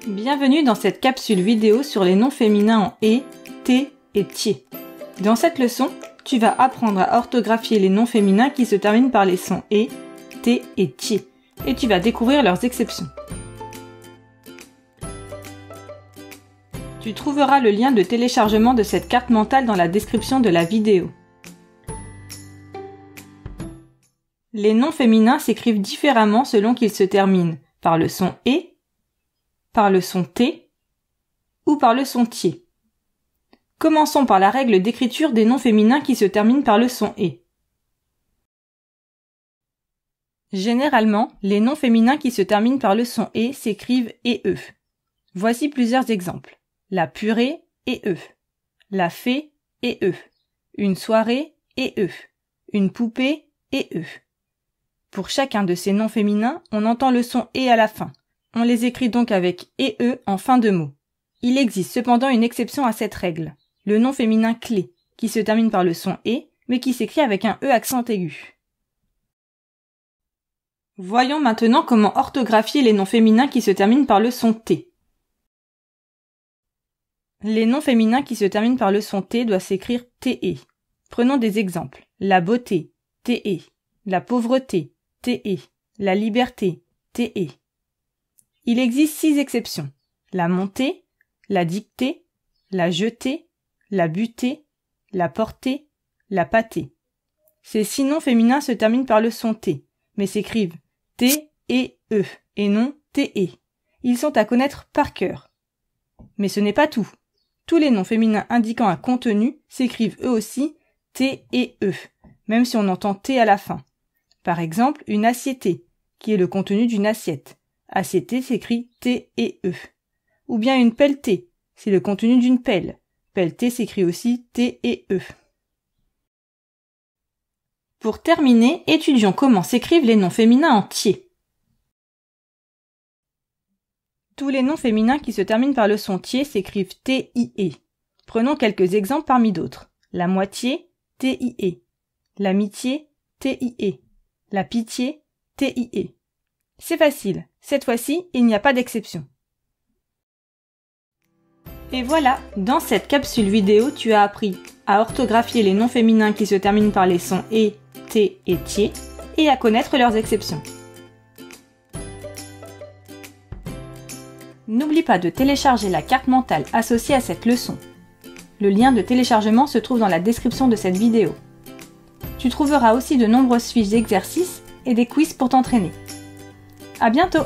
Bienvenue dans cette capsule vidéo sur les noms féminins en et, té et tier. Dans cette leçon, tu vas apprendre à orthographier les noms féminins qui se terminent par les sons et, té et tier, et tu vas découvrir leurs exceptions. Tu trouveras le lien de téléchargement de cette carte mentale dans la description de la vidéo. Les noms féminins s'écrivent différemment selon qu'ils se terminent par le son et, par le son T ou par le son tier. Commençons par la règle d'écriture des noms féminins qui se terminent par le son et. Généralement, les noms féminins qui se terminent par le son et s'écrivent e. Voici plusieurs exemples. La purée e, la fée e, une soirée e, une poupée e. Pour chacun de ces noms féminins, on entend le son et à la fin. On les écrit donc avec e en fin de mot. Il existe cependant une exception à cette règle, le nom féminin clé, qui se termine par le son et, mais qui s'écrit avec un e accent aigu. Voyons maintenant comment orthographier les noms féminins qui se terminent par le son t. Les noms féminins qui se terminent par le son t doivent s'écrire te. Prenons des exemples. La beauté, te. La pauvreté, te. La liberté, te. Il existe 6 exceptions. La montée, la dictée, la jetée, la butée, la portée, la pâtée. Ces 6 noms féminins se terminent par le son T, mais s'écrivent T et E, et non T et. Ils sont à connaître par cœur. Mais ce n'est pas tout. Tous les noms féminins indiquant un contenu s'écrivent eux aussi T et E, même si on entend T à la fin. Par exemple, une assiétée, qui est le contenu d'une assiette. Assiétée s'écrit T et E. Ou bien une pelletée, c'est le contenu d'une pelle. Pelletée s'écrit aussi T et E. Pour terminer, étudions comment s'écrivent les noms féminins en tier. Tous les noms féminins qui se terminent par le son tier s'écrivent T-I-E. Prenons quelques exemples parmi d'autres. La moitié, T-I-E. L'amitié, T-I-E. La pitié, T-I-E. C'est facile. Cette fois-ci, il n'y a pas d'exception. Et voilà, dans cette capsule vidéo, tu as appris à orthographier les noms féminins qui se terminent par les sons et, t et tier, et à connaître leurs exceptions. N'oublie pas de télécharger la carte mentale associée à cette leçon. Le lien de téléchargement se trouve dans la description de cette vidéo. Tu trouveras aussi de nombreuses fiches d'exercices et des quiz pour t'entraîner. À bientôt!